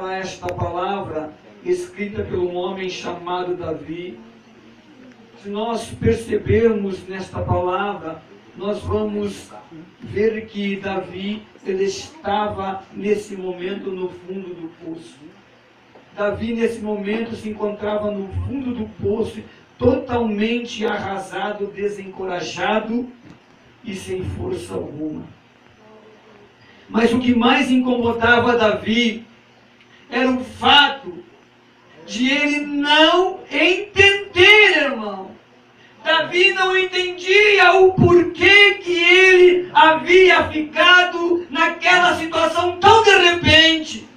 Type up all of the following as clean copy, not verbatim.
para esta palavra escrita por um homem chamado Davi. Se nós percebermos nesta palavra, nós vamos ver que Davi, ele estava nesse momento no fundo do poço. Davi nesse momento se encontrava no fundo do poço, totalmente arrasado, desencorajado e sem força alguma. Mas o que mais incomodava Davi era o fato de ele não entender, irmão. Davi não entendia o porquê que ele havia ficado naquela situação tão de repente.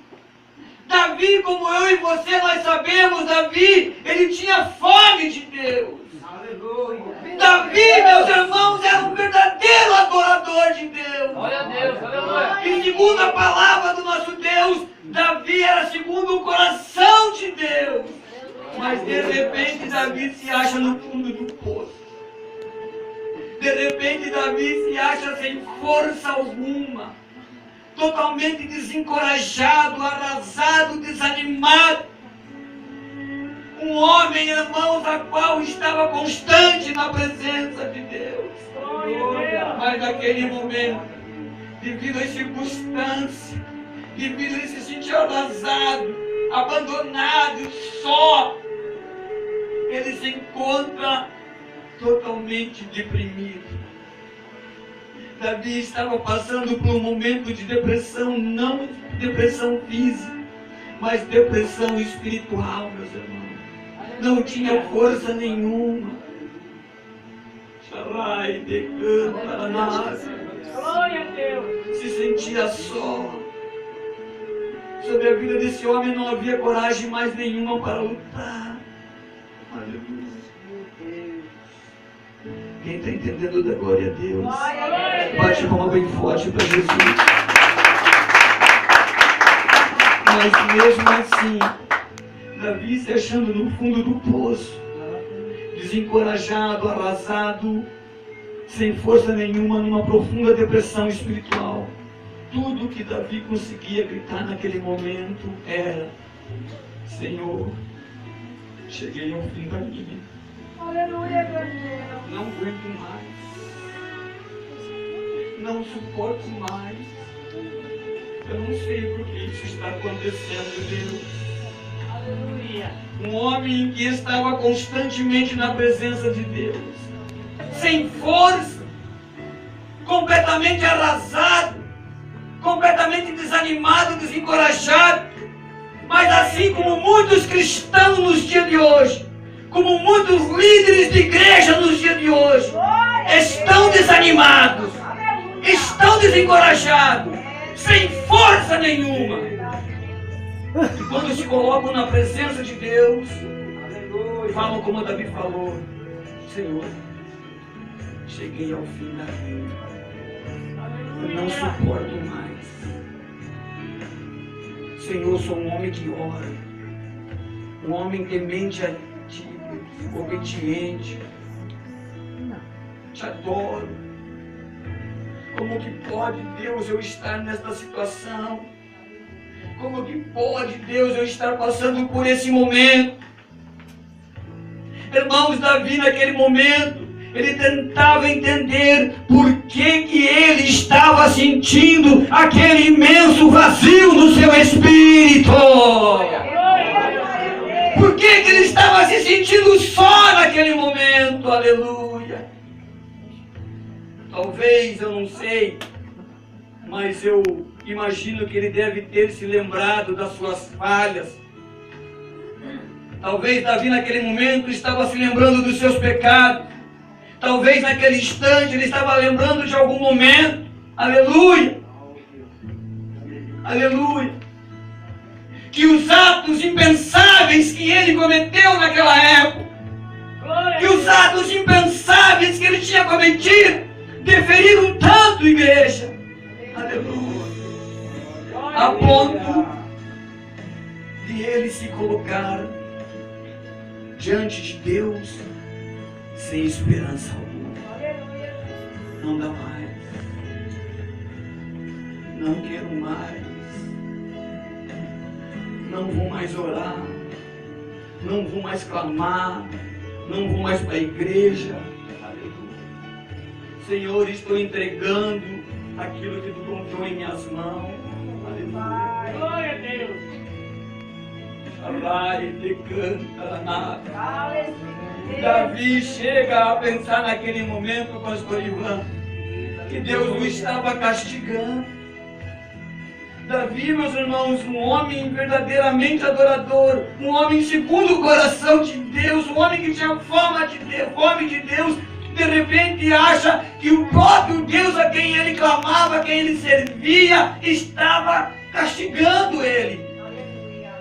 Davi, como eu e você, nós sabemos, Davi, ele tinha fome de Deus. Aleluia. Davi, meus irmãos, era um verdadeiro adorador de Deus. Glória a Deus, aleluia. E segundo a palavra do nosso Deus, Davi era segundo o coração de Deus. Mas de repente Davi se acha no fundo do poço. De repente Davi se acha sem força alguma, totalmente desencorajado, arrasado, desanimado. Um homem, irmãos, a qual estava constante na presença de Deus. Mas naquele momento, devido às circunstâncias, devido a ele se sentir arrasado, abandonado, só, ele se encontra totalmente deprimido. Davi estava passando por um momento de depressão, não depressão física, mas depressão espiritual, meus irmãos. Não tinha força nenhuma. Charai, decanta, nasce. Glória a Deus. Se sentia só. Sobre a vida desse homem não havia coragem mais nenhuma para lutar. Aleluia. Quem está entendendo da glória a Deus? Bate a palma bem forte para Jesus. Mas mesmo assim, Davi se achando no fundo do poço, desencorajado, arrasado, sem força nenhuma, numa profunda depressão espiritual. Tudo que Davi conseguia gritar naquele momento era: Senhor, cheguei ao fim da linha. Aleluia, meu Deus. Não aguento mais. Não suporto mais. Eu não sei por que isso está acontecendo, Deus. Aleluia. Um homem que estava constantemente na presença de Deus, sem força, completamente arrasado, completamente desanimado, desencorajado. Mas assim como muitos cristãos nos dias de hoje, como muitos líderes de igreja nos dias de hoje, estão desanimados, estão desencorajados, sem força nenhuma. E quando se colocam na presença de Deus, falam como Davi falou: Senhor, cheguei ao fim da vida, eu não suporto mais. Senhor, sou um homem que ora, um homem temente a Ti, obediente, Te adoro. Como que pode, Deus, eu estar nesta situação? Como que pode, Deus, eu estar passando por esse momento? Irmãos, Davi naquele momento, ele tentava entender por que ele estava sentindo aquele imenso vazio no seu espírito. Por que ele estava se sentindo só naquele momento? Aleluia. Talvez, eu não sei, mas eu imagino que ele deve ter se lembrado das suas falhas. Talvez Davi naquele momento estava se lembrando dos seus pecados. Talvez naquele instante ele estava lembrando de algum momento. Aleluia. Aleluia. Que os atos impensáveis que ele cometeu naquela época, que os atos impensáveis que ele tinha cometido, deferiram tanto, igreja. Aleluia. A ponto de ele se colocar diante de Deus sem esperança alguma. Não dá mais. Não quero mais. não vou mais orar, não vou mais clamar, não vou mais para a igreja. Aleluia. Senhor, estou entregando aquilo que tu confiou em minhas mãos. Aleluia. Glória a Deus. Vai, te canta nada. Davi chega a pensar naquele momento, pastor Ivan, que Deus o estava castigando. Davi, meus irmãos, um homem verdadeiramente adorador, um homem segundo o coração de Deus, um homem que tinha fome de Deus, de repente acha que o próprio Deus a quem ele clamava, a quem ele servia, estava castigando ele.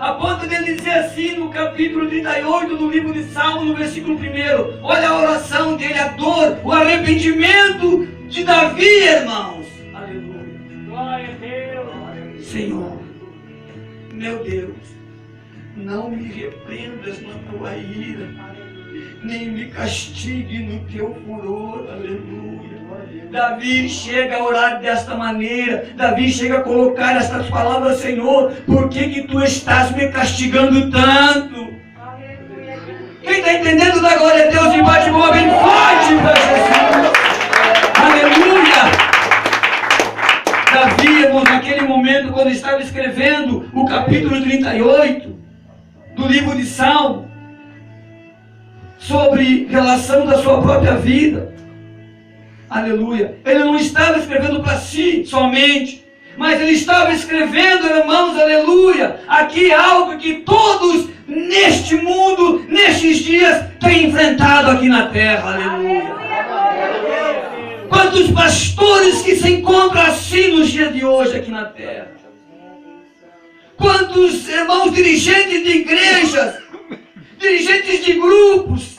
A ponto de ele dizer assim no capítulo 38 do livro de Salmo, no versículo 1, olha a oração dele, a dor, o arrependimento de Davi, irmãos. Aleluia. Glória a Deus. Senhor, meu Deus, não me repreendas na tua ira, nem me castigue no teu furor. Aleluia. Davi chega a orar desta maneira, Davi chega a colocar estas palavras: Senhor, por que tu estás me castigando tanto? Quem está entendendo da glória a Deus e bate uma bem forte para Jesus? Aleluia! Davi, irmãos, naquele momento, quando estava escrevendo o capítulo 38 do livro de Salmo, sobre relação da sua própria vida, aleluia, ele não estava escrevendo para si somente, mas ele estava escrevendo, irmãos, aleluia, aqui algo que todos neste mundo, nestes dias, têm enfrentado aqui na terra. Aleluia. Quantos pastores que se encontram assim nos dias de hoje aqui na terra? Quantos irmãos dirigentes de igrejas, dirigentes de grupos,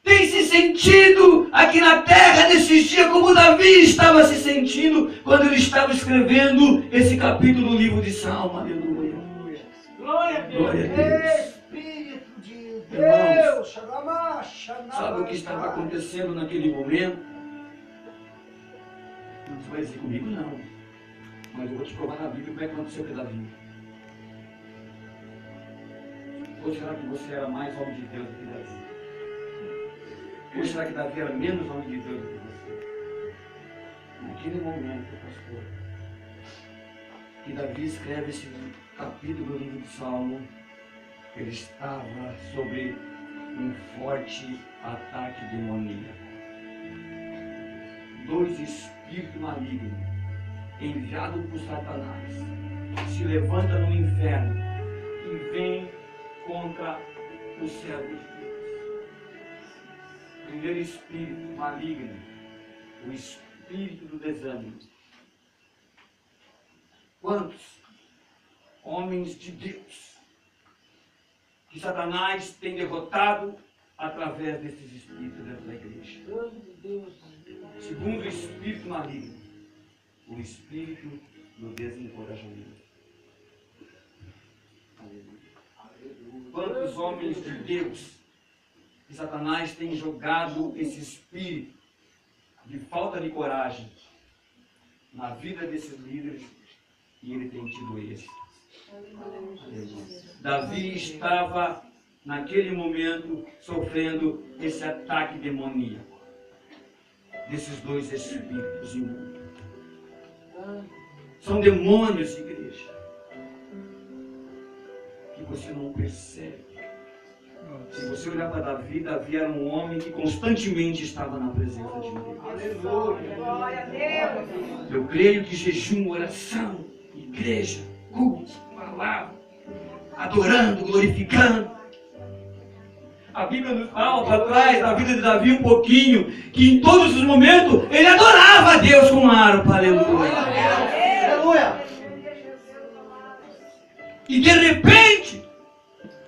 têm se sentido aqui na terra nesses dias como Davi estava se sentindo quando ele estava escrevendo esse capítulo do livro de Salmo. Aleluia. Glória a Deus. Glória a Deus. Espírito de Irmãos, Deus, sabe o que estava acontecendo naquele momento? Não você vai dizer comigo, não. Mas eu vou te provar na Bíblia como é que aconteceu com Davi. Ou será que você era mais homem de Deus do que Davi? Ou será que Davi era menos homem de Deus do que você? Naquele momento, pastor, que Davi escreve esse capítulo do livro de Salmo, ele estava sobre um forte ataque demoníaco. 2 espíritos malignos, enviados por Satanás, se levantam no inferno e vêm contra os servos de Deus. Primeiro espírito maligno, o espírito do desânimo. Quantos homens de Deus que Satanás tem derrotado através desses espíritos dentro da igreja? Segundo espírito maligno, o espírito do desencorajamento. Quantos homens de Deus que Satanás tem jogado esse espírito de falta de coragem na vida desses líderes, e ele tem tido esse. Davi estava naquele momento sofrendo esse ataque demoníaco desses 2 espíritos imundos. São demônios, igreja, que você não percebe. Se você olhar para Davi, Davi era um homem que constantemente estava na presença de Deus. Aleluia. Glória a Deus. Eu creio que jejum, oração, igreja, culto, palavra, adorando, glorificando. A Bíblia nos fala para trás da vida de Davi um pouquinho, que em todos os momentos ele adorava a Deus com harpa. Aleluia. Aleluia. E de repente,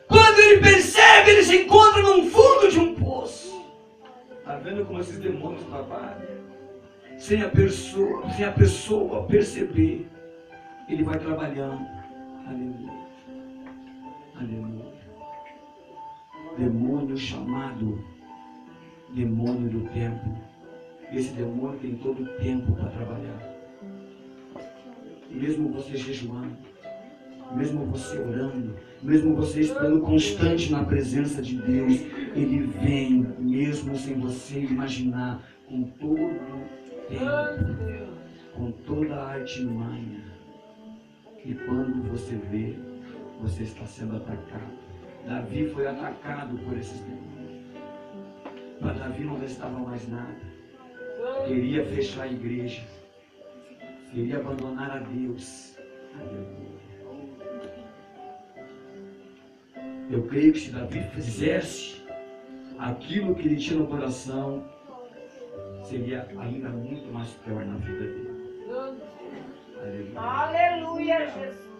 quando ele percebe, ele se encontra no fundo de um poço. Está vendo como esses demônios trabalham? Sem a pessoa perceber, ele vai trabalhando. Aleluia. Aleluia. Demônio chamado demônio do tempo. Esse demônio tem todo o tempo para trabalhar. E mesmo você jejuando, mesmo você orando, mesmo você estando constante na presença de Deus, Ele vem, mesmo sem você imaginar, com todo o tempo, com toda a artimanha. E quando você vê, você está sendo atacado. Davi foi atacado por esses demônios. Mas Davi não restava mais nada. Queria fechar a igreja. Queria abandonar a Deus. Aleluia. Eu creio que se Davi fizesse aquilo que ele tinha no coração, seria ainda muito mais pior na vida dele. Aleluia. Aleluia, Jesus.